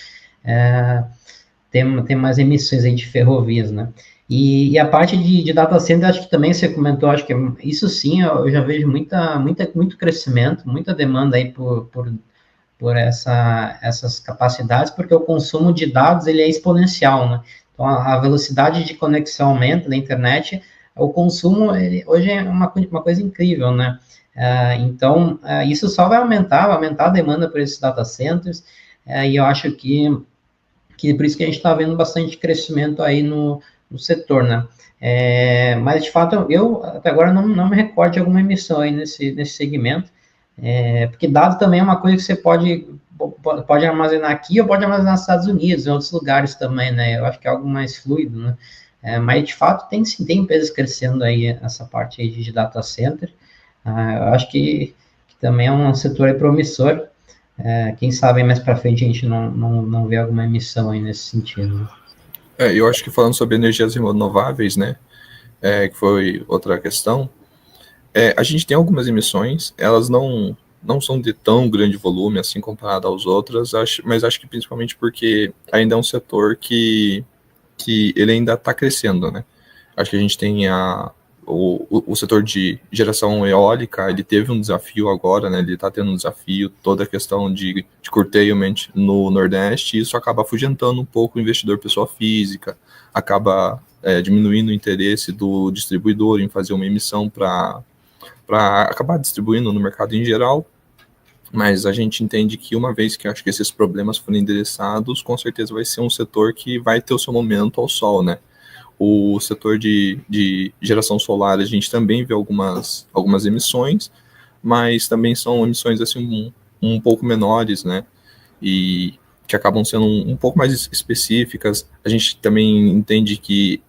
tem mais emissões aí de ferrovias, né? E a parte de data center, acho que também você comentou, acho que isso sim, eu já vejo muito crescimento, muita demanda aí por essas capacidades, porque o consumo de dados ele é exponencial, né? Então, a velocidade de conexão aumenta na internet, o consumo hoje é uma coisa incrível, né? Então, isso só vai aumentar a demanda por esses data centers, e eu acho que por isso que a gente está vendo bastante crescimento aí no setor, né? Mas, de fato, eu até agora não me recordo de alguma emissão aí nesse segmento, porque dado também é uma coisa que você pode armazenar aqui ou pode armazenar nos Estados Unidos, em outros lugares também, né? Eu acho que é algo mais fluido, né? Mas, de fato, tem empresas crescendo aí, essa parte aí de data center. Eu acho que também é um setor promissor. Quem sabe mais para frente a gente não vê alguma emissão aí nesse sentido. Eu acho que falando sobre energias renováveis, né? Que foi outra questão. A gente tem algumas emissões, elas não são de tão grande volume, assim, comparado às outras, mas acho que principalmente porque ainda é um setor que ele ainda está crescendo, né? Acho que a gente tem o setor de geração eólica, ele teve um desafio agora, né? Ele está tendo um desafio, toda a questão de curtailment no Nordeste, e isso acaba afugentando um pouco o investidor pessoa física, acaba diminuindo o interesse do distribuidor em fazer uma emissão para acabar distribuindo no mercado em geral, mas a gente entende que uma vez que acho que esses problemas forem endereçados, com certeza vai ser um setor que vai ter o seu momento ao sol, né? O setor de geração solar, a gente também vê algumas emissões, mas também são emissões assim um pouco menores, né? E que acabam sendo um pouco mais específicas. A gente também entende que,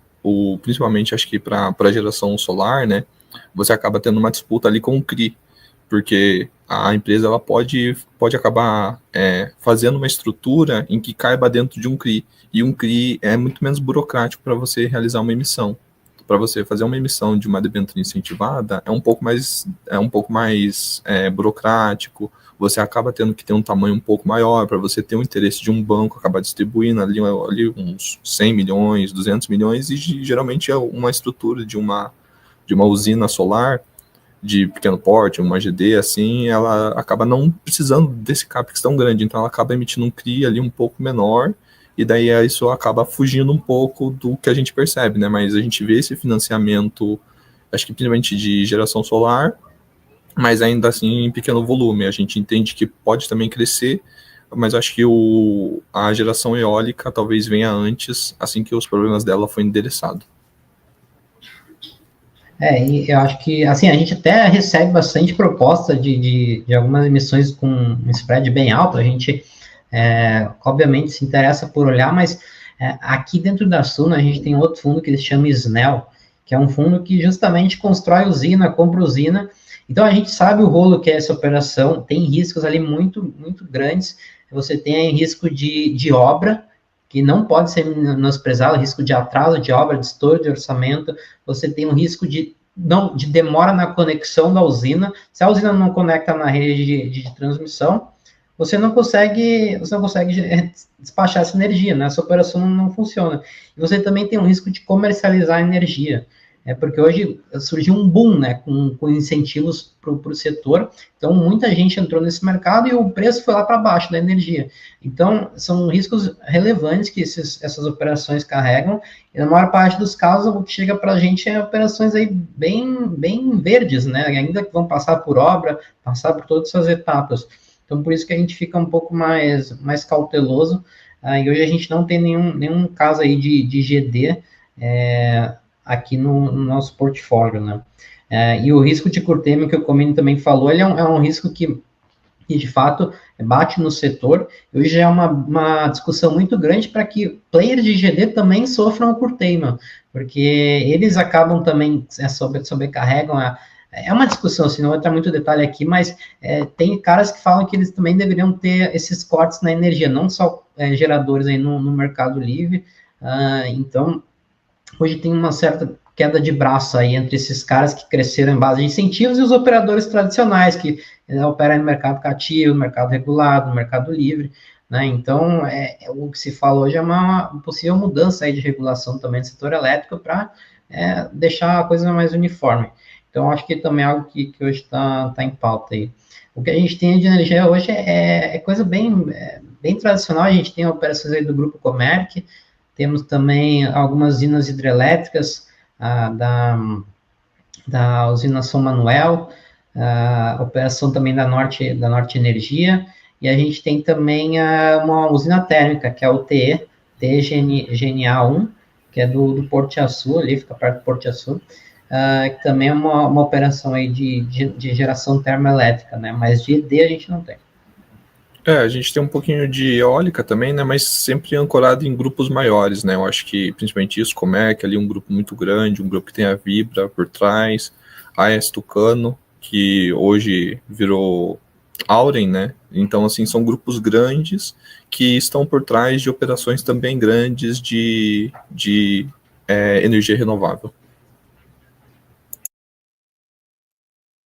principalmente acho que para a geração solar, né? Você acaba tendo uma disputa ali com o CRI, porque a empresa ela pode acabar fazendo uma estrutura em que caiba dentro de um CRI, e um CRI é muito menos burocrático para você realizar uma emissão. Para você fazer uma emissão de uma debênture incentivada é um pouco mais burocrático, você acaba tendo que ter um tamanho um pouco maior para você ter o interesse de um banco acabar distribuindo ali uns 100 milhões, 200 milhões, e geralmente é uma estrutura de uma usina solar de pequeno porte, uma GD, assim, ela acaba não precisando desse capex tão grande, então ela acaba emitindo um CRI ali um pouco menor, e daí isso acaba fugindo um pouco do que a gente percebe, né? Mas a gente vê esse financiamento, acho que principalmente de geração solar, mas ainda assim em pequeno volume. A gente entende que pode também crescer, mas acho que a geração eólica talvez venha antes, assim que os problemas dela forem endereçados. E eu acho que, assim, a gente até recebe bastante proposta de algumas emissões com um spread bem alto, a gente, obviamente, se interessa por olhar, mas Aqui dentro da Suno, a gente tem outro fundo que se chama SNEL, que é um fundo que justamente constrói usina, compra usina. Então, a gente sabe o rolo que é essa operação, tem riscos ali muito, muito grandes. Você tem risco de obra, que não pode ser menosprezado, risco de atraso de obra, de estouro de orçamento. Você tem um risco de demora na conexão da usina. Se a usina não conecta na rede de transmissão, você não consegue despachar essa energia, né? Essa operação não funciona. E você também tem um risco de comercializar a energia, porque hoje surgiu um boom, né, com incentivos para o setor, então muita gente entrou nesse mercado e o preço foi lá para baixo da energia. Então, são riscos relevantes que essas operações carregam, e na maior parte dos casos, o que chega para a gente é operações aí bem verdes, né, ainda que vão passar por obra, passar por todas essas etapas. Então, por isso que a gente fica um pouco mais cauteloso, e hoje a gente não tem nenhum caso aí de GD aqui no nosso portfólio, né? E o risco de curtailment que o Comino também falou, ele é um risco que de fato bate no setor. Hoje já é uma discussão muito grande para que players de GD também sofram o curtailment, porque eles acabam também sobrecarregam é uma discussão, assim, não vou entrar muito detalhe aqui, mas tem caras que falam que eles também deveriam ter esses cortes na energia, não só geradores aí no Mercado Livre. Então, hoje tem uma certa queda de braço aí entre esses caras que cresceram em base de incentivos e os operadores tradicionais que operam no mercado cativo, no mercado regulado, no mercado livre, né? Então, o que se fala hoje é uma possível mudança aí de regulação também do setor elétrico para deixar a coisa mais uniforme. Então, acho que também é algo que hoje está em pauta aí. O que a gente tem de energia hoje é coisa bem tradicional. A gente tem operações aí do Grupo Comerc, temos também algumas usinas hidrelétricas da usina São Manuel, a operação também da Norte Energia, e a gente tem também uma usina térmica, que é o TE-GNA1, que é do Porto de Açu, ali fica perto do Porto de Açu, que também é uma operação aí de geração termoelétrica, né? Mas de ED a gente não tem. A gente tem um pouquinho de eólica também, né, mas sempre ancorado em grupos maiores, né, eu acho que principalmente isso, Comerc, ali um grupo muito grande, um grupo que tem a Vibra por trás, a AES Tucano, que hoje virou Auren, né, então assim, são grupos grandes que estão por trás de operações também grandes de energia renovável.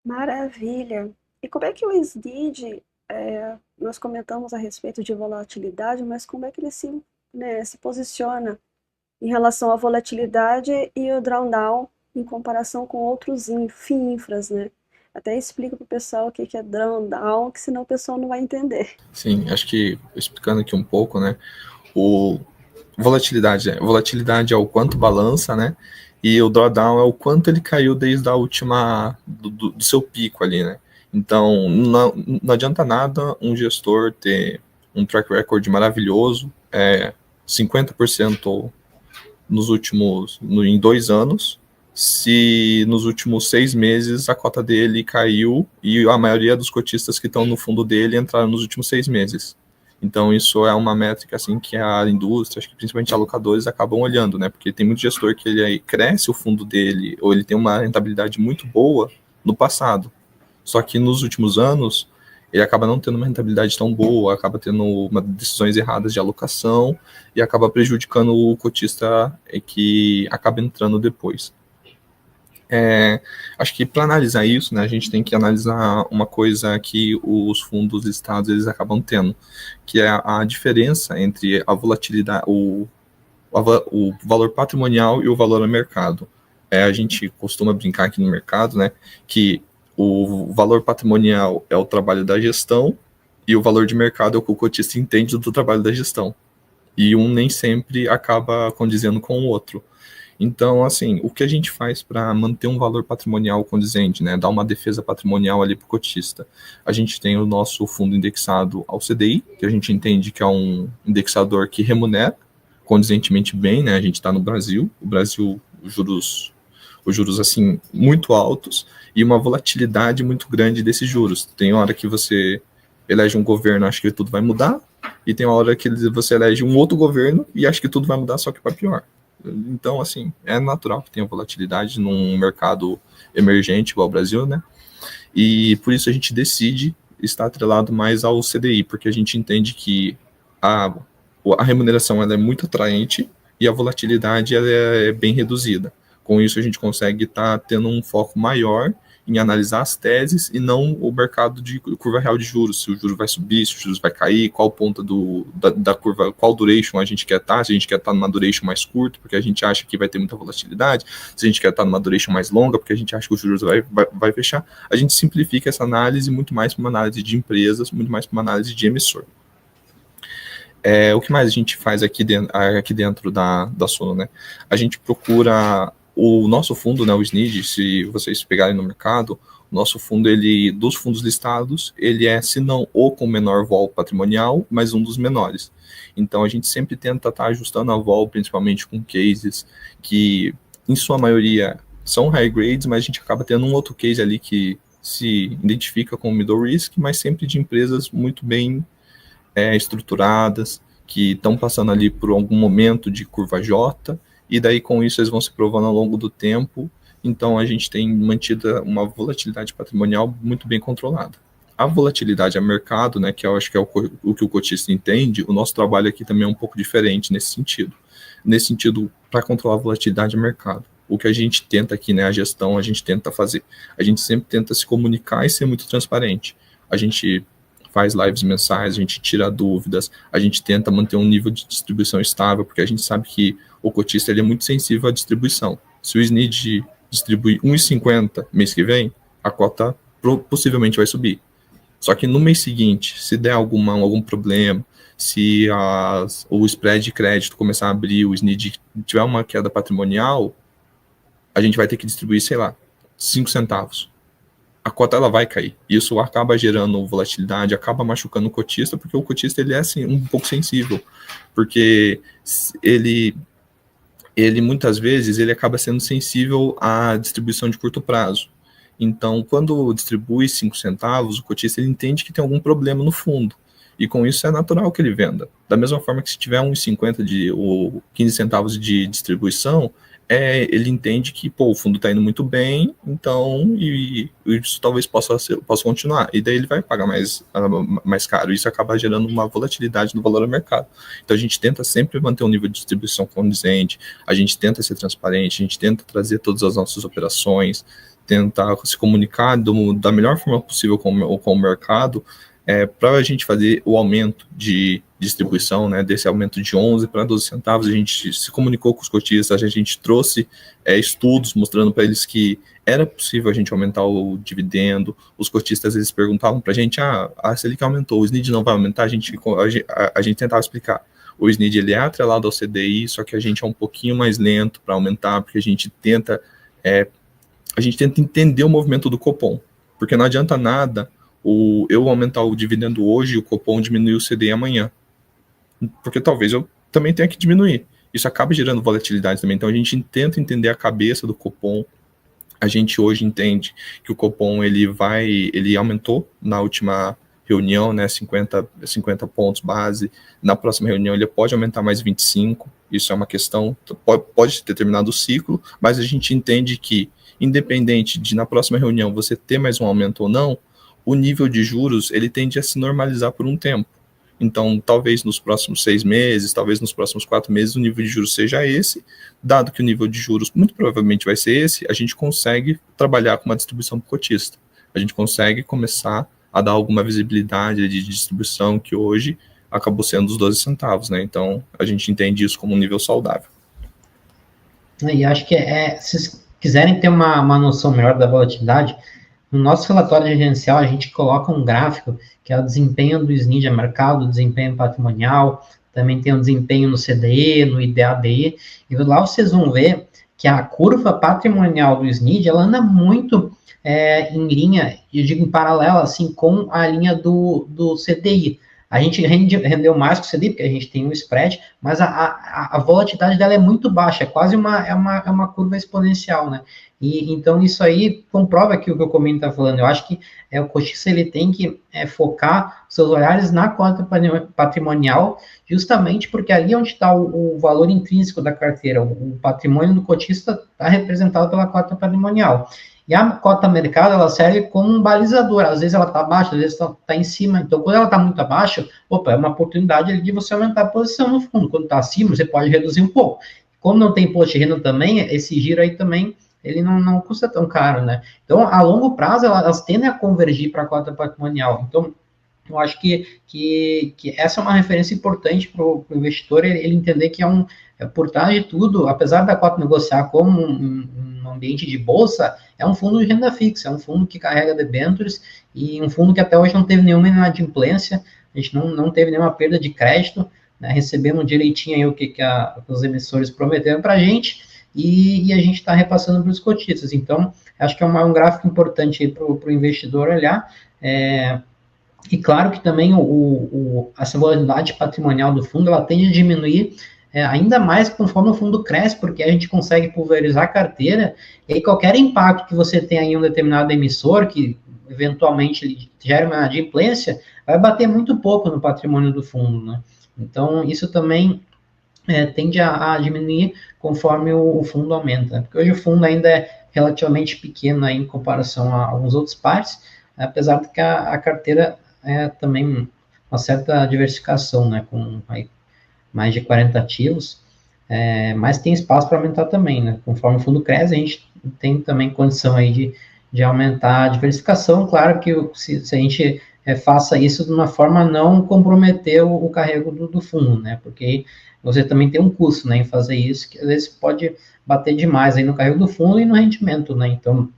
Maravilha! E como é que o SDID, nós comentamos a respeito de volatilidade, mas como é que ele se posiciona em relação à volatilidade e o drawdown em comparação com outros FIINFRAs, né? Até explica para o pessoal o que é drawdown, que senão o pessoal não vai entender. Sim, acho que explicando aqui um pouco, né? Volatilidade é o quanto balança, né? E o drawdown é o quanto ele caiu desde a última do seu pico ali, né? Então, não adianta nada um gestor ter um track record maravilhoso, 50% em 2 anos, se nos últimos 6 meses a cota dele caiu e a maioria dos cotistas que estão no fundo dele entraram nos últimos 6 meses. Então, isso é uma métrica assim, que a indústria, acho que principalmente alocadores, acabam olhando, né? Porque tem muito gestor que ele aí cresce o fundo dele, ou ele tem uma rentabilidade muito boa no passado. Só que nos últimos anos, ele acaba não tendo uma rentabilidade tão boa, acaba tendo decisões erradas de alocação e acaba prejudicando o cotista que acaba entrando depois. Acho que para analisar isso, né, a gente tem que analisar uma coisa que os fundos listados eles acabam tendo, que é a diferença entre a volatilidade, o valor patrimonial e o valor a mercado. A gente costuma brincar aqui no mercado, né, que o valor patrimonial é o trabalho da gestão e o valor de mercado é o que o cotista entende do trabalho da gestão. E um nem sempre acaba condizendo com o outro. Então, assim, o que a gente faz para manter um valor patrimonial condizente, né, dar uma defesa patrimonial ali para o cotista? A gente tem o nosso fundo indexado ao CDI, que a gente entende que é um indexador que remunera condizentemente bem, né, a gente está no Brasil, os juros assim, muito altos, e uma volatilidade muito grande desses juros. Tem hora que você elege um governo, acha que tudo vai mudar, e tem uma hora que você elege um outro governo e acha que tudo vai mudar, só que para pior. Então, assim, é natural que tenha volatilidade num mercado emergente igual o Brasil, né? E por isso a gente decide estar atrelado mais ao CDI, porque a gente entende que a remuneração ela é muito atraente e a volatilidade ela é bem reduzida. Com isso, a gente consegue estar tendo um foco maior em analisar as teses e não o mercado de curva real de juros, se o juro vai subir, se o juros vai cair, qual ponta da curva, qual duration a gente quer estar, se a gente quer estar numa duration mais curta, porque a gente acha que vai ter muita volatilidade, se a gente quer estar numa duration mais longa, porque a gente acha que os juros vai fechar. A gente simplifica essa análise muito mais para uma análise de empresas, muito mais para uma análise de emissor. O que mais a gente faz aqui dentro da Suno, né? A gente procura o nosso fundo, né, o SNID, se vocês pegarem no mercado, o nosso fundo, ele, dos fundos listados, ele é, se não o com menor vol patrimonial, mas um dos menores. Então, a gente sempre tenta estar ajustando a vol, principalmente com cases que, em sua maioria, são high grades, mas a gente acaba tendo um outro case ali que se identifica como middle risk, mas sempre de empresas muito bem estruturadas, que estão passando ali por algum momento de curva J, e daí com isso eles vão se provando ao longo do tempo, então a gente tem mantido uma volatilidade patrimonial muito bem controlada. A volatilidade a mercado, né, que eu acho que é o que o cotista entende, o nosso trabalho aqui também é um pouco diferente nesse sentido. Nesse sentido, para controlar a volatilidade a mercado, o que a gente tenta aqui, né, a gestão, a gente tenta fazer. A gente sempre tenta se comunicar e ser muito transparente. A gente faz lives mensais, a gente tira dúvidas, a gente tenta manter um nível de distribuição estável, porque a gente sabe que o cotista ele é muito sensível à distribuição. Se o SNID distribui 1,50 mês que vem, a cota possivelmente vai subir. Só que no mês seguinte, se der algum problema, se o spread de crédito começar a abrir, o SNID tiver uma queda patrimonial, a gente vai ter que distribuir, sei lá, 5 centavos. A cota ela vai cair. Isso acaba gerando volatilidade, acaba machucando o cotista, porque o cotista ele é assim, um pouco sensível, porque ele muitas vezes ele acaba sendo sensível à distribuição de curto prazo. Então, quando distribui 5 centavos, o cotista ele entende que tem algum problema no fundo. E com isso é natural que ele venda. Da mesma forma que se tiver 1,50 ou 15 centavos de distribuição, ele entende que o fundo está indo muito bem, então isso talvez possa continuar. E daí ele vai pagar mais caro. Isso acaba gerando uma volatilidade no valor do mercado. Então a gente tenta sempre manter um nível de distribuição condizente, a gente tenta ser transparente, a gente tenta trazer todas as nossas operações, tentar se comunicar da melhor forma possível com o mercado, para a gente fazer o aumento de distribuição, né, desse aumento de 11 para 12 centavos, a gente se comunicou com os cotistas, a gente trouxe estudos mostrando para eles que era possível a gente aumentar o dividendo. Os cotistas eles perguntavam para a gente, a Selic aumentou, o SNID não vai aumentar, a gente tentava explicar. O SNID ele é atrelado ao CDI, só que a gente é um pouquinho mais lento para aumentar, porque a gente tenta entender o movimento do Copom, porque não adianta nada eu aumentar o dividendo hoje e o Copom diminuir o CDI amanhã, porque talvez eu também tenha que diminuir. Isso acaba gerando volatilidade também. Então a gente tenta entender a cabeça do Copom. A gente hoje entende que o Copom ele aumentou na última reunião, né, 50 pontos base. Na próxima reunião ele pode aumentar mais 25. Isso é uma questão, pode ter terminado o ciclo, mas a gente entende que, independente de na próxima reunião você ter mais um aumento ou não, o nível de juros ele tende a se normalizar por um tempo. Então, talvez nos próximos 6 meses, talvez nos próximos 4 meses, o nível de juros seja esse. Dado que o nível de juros muito provavelmente vai ser esse, a gente consegue trabalhar com uma distribuição pro cotista. A gente consegue começar a dar alguma visibilidade de distribuição que hoje acabou sendo os 12 centavos, né? Então, a gente entende isso como um nível saudável. E acho que se vocês quiserem ter uma noção melhor da volatilidade, no nosso relatório gerencial, a gente coloca um gráfico que é o desempenho do SNID a mercado, o desempenho patrimonial, também tem o desempenho no CDE, no IDADE, e lá vocês vão ver que a curva patrimonial do SNID, ela anda muito em linha, eu digo em paralelo, assim, com a linha do CDI. A gente rendeu mais que o CDI, porque a gente tem um spread, mas a volatilidade dela é muito baixa, é quase uma curva exponencial, né? E então isso aí comprova que o que o Comino está falando. Eu acho que o cotista ele tem que focar seus olhares na cota patrimonial, justamente porque ali é onde está o valor intrínseco da carteira. O patrimônio do cotista está representado pela cota patrimonial. E a cota mercado, ela serve como um balizador. Às vezes ela está abaixo, às vezes está em cima. Então, quando ela está muito abaixo, é uma oportunidade de você aumentar a posição no fundo. Quando está acima, você pode reduzir um pouco. Como não tem imposto de renda também, esse giro aí também, ele não custa tão caro, né? Então, a longo prazo, elas tendem a convergir para a cota patrimonial. Então, eu acho que essa é uma referência importante para o investidor, ele entender que por trás de tudo, apesar da cota negociar como um ambiente de bolsa, é um fundo de renda fixa, é um fundo que carrega debêntures e um fundo que até hoje não teve nenhuma inadimplência, a gente não teve nenhuma perda de crédito, né, recebemos direitinho aí o que os emissores prometeram para a gente, e a gente está repassando para os cotistas. Então, acho que é um gráfico importante para o investidor olhar, e claro que também essa volatilidade patrimonial do fundo, ela tende a diminuir ainda mais conforme o fundo cresce, porque a gente consegue pulverizar a carteira, e aí qualquer impacto que você tenha em um determinado emissor, que eventualmente ele gera uma inadimplência, vai bater muito pouco no patrimônio do fundo, né? Então, isso também tende a diminuir conforme o fundo aumenta, né? Porque hoje o fundo ainda é relativamente pequeno aí, em comparação a alguns outros pares, apesar de que a carteira também uma certa diversificação, né, com aí, mais de 40 ativos, mas tem espaço para aumentar também, né? Conforme o fundo cresce, a gente tem também condição aí de aumentar a diversificação. Claro que se a gente faça isso de uma forma a não comprometer o carrego do fundo, né? Porque você também tem um custo, né, em fazer isso, que às vezes pode bater demais aí no carrego do fundo e no rendimento, né? Então,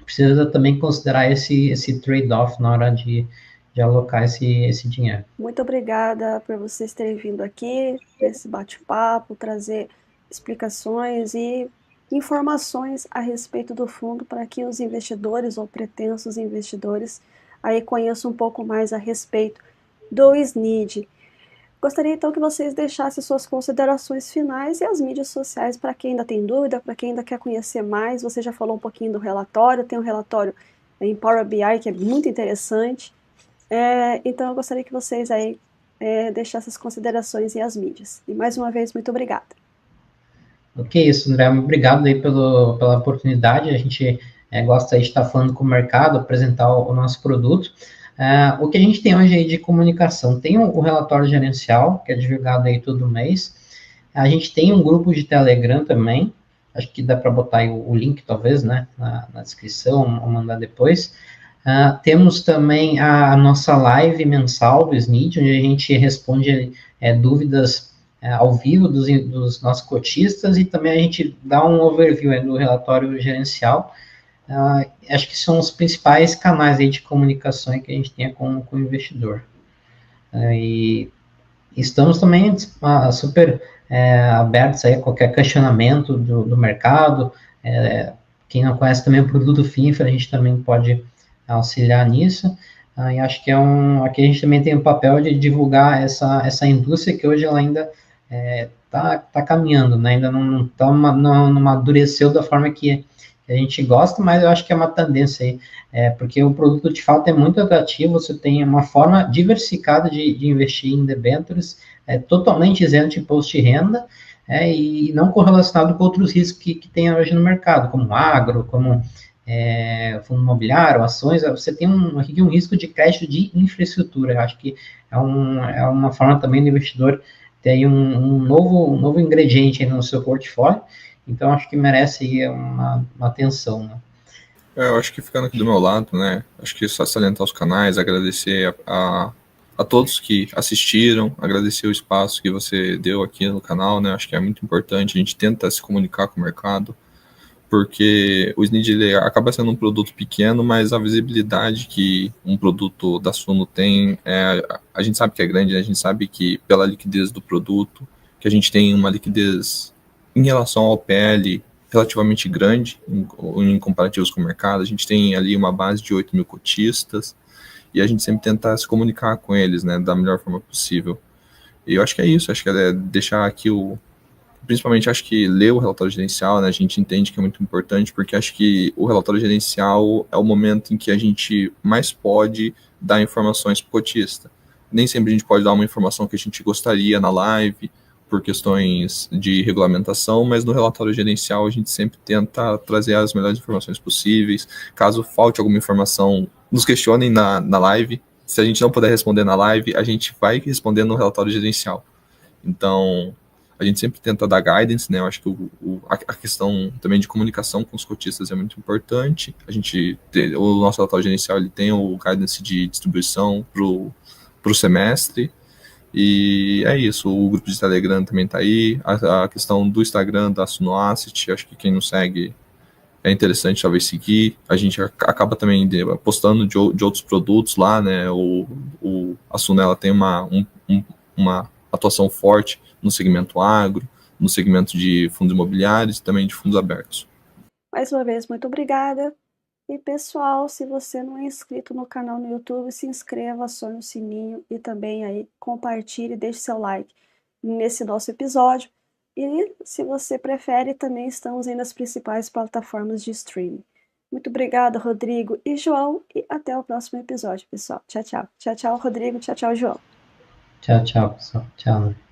precisa também considerar esse trade-off na hora de alocar esse dinheiro. Muito obrigada por vocês terem vindo aqui, nesse bate-papo, trazer explicações e informações a respeito do fundo para que os investidores ou pretensos investidores aí conheçam um pouco mais a respeito do SNID. Gostaria então que vocês deixassem suas considerações finais e as mídias sociais para quem ainda tem dúvida, para quem ainda quer conhecer mais. Você já falou um pouquinho do relatório, tem um relatório em Power BI que é muito interessante. Então eu gostaria que vocês aí deixassem as considerações e as mídias. E mais uma vez, muito obrigada. Ok, isso, André. Obrigado aí pela oportunidade. A gente gosta de estar falando com o mercado, apresentar o nosso produto. O que a gente tem hoje aí de comunicação? Tem o relatório gerencial, que é divulgado aí todo mês. A gente tem um grupo de Telegram também. Acho que dá para botar aí o link, talvez, né, na descrição, ou mandar depois. Temos também a nossa live mensal do SNID, onde a gente responde dúvidas ao vivo dos nossos cotistas, e também a gente dá um overview do relatório gerencial. Acho que são os principais canais aí de comunicação que a gente tem com o investidor. E estamos também super abertos aí a qualquer questionamento do mercado. Quem não conhece também o produto FINFRA, a gente também pode auxiliar nisso. E acho que aqui a gente também tem o papel de divulgar essa indústria que hoje ela ainda está caminhando, né? Ainda não amadureceu da forma que a gente gosta, mas eu acho que é uma tendência aí, porque o produto de fato é muito atrativo, você tem uma forma diversificada de investir em debêntures, totalmente isento de imposto de renda, e não correlacionado com outros riscos que tem hoje no mercado, como agro, como fundo imobiliário, ações. Você tem aqui um risco de crédito de infraestrutura. Eu acho que é uma forma também do investidor ter um novo ingrediente aí no seu portfólio. Então, acho que merece aí uma atenção, né? Eu acho que ficando aqui do meu lado, né, acho que só salientar os canais, agradecer a todos que assistiram, agradecer o espaço que você deu aqui no canal, né, acho que é muito importante, a gente tenta se comunicar com o mercado, porque o SNID ele acaba sendo um produto pequeno, mas a visibilidade que um produto da Suno tem, a gente sabe que é grande, né, a gente sabe que pela liquidez do produto, que a gente tem uma liquidez em relação ao PL relativamente grande em comparativos com o mercado. A gente tem ali uma base de 8 mil cotistas, e a gente sempre tenta se comunicar com eles, né, da melhor forma possível. E eu acho que é isso, acho que é deixar aqui principalmente acho que ler o relatório gerencial, né, a gente entende que é muito importante, porque acho que o relatório gerencial é o momento em que a gente mais pode dar informações para o cotista. Nem sempre a gente pode dar uma informação que a gente gostaria na live, por questões de regulamentação, mas no relatório gerencial a gente sempre tenta trazer as melhores informações possíveis. Caso falte alguma informação, nos questionem na live. Se a gente não puder responder na live, a gente vai responder no relatório gerencial. Então, a gente sempre tenta dar guidance, né? Eu acho que a questão também de comunicação com os cotistas é muito importante. O nosso relatório gerencial ele tem o guidance de distribuição para o semestre. E é isso, o grupo de Telegram também está aí. A questão do Instagram, da Sunoacid, acho que quem não segue é interessante talvez seguir. A gente acaba também postando de outros produtos lá, né? A Suno tem uma atuação forte no segmento agro, no segmento de fundos imobiliários e também de fundos abertos. Mais uma vez, muito obrigada. E pessoal, se você não é inscrito no canal no YouTube, se inscreva, acione o sininho e também aí compartilhe e deixe seu like nesse nosso episódio. E se você prefere, também estamos aí nas principais plataformas de streaming. Muito obrigada, Rodrigo e João, e até o próximo episódio, pessoal. Tchau, tchau. Tchau, tchau, Rodrigo. Tchau, tchau, João. Tchau, tchau, pessoal. Tchau.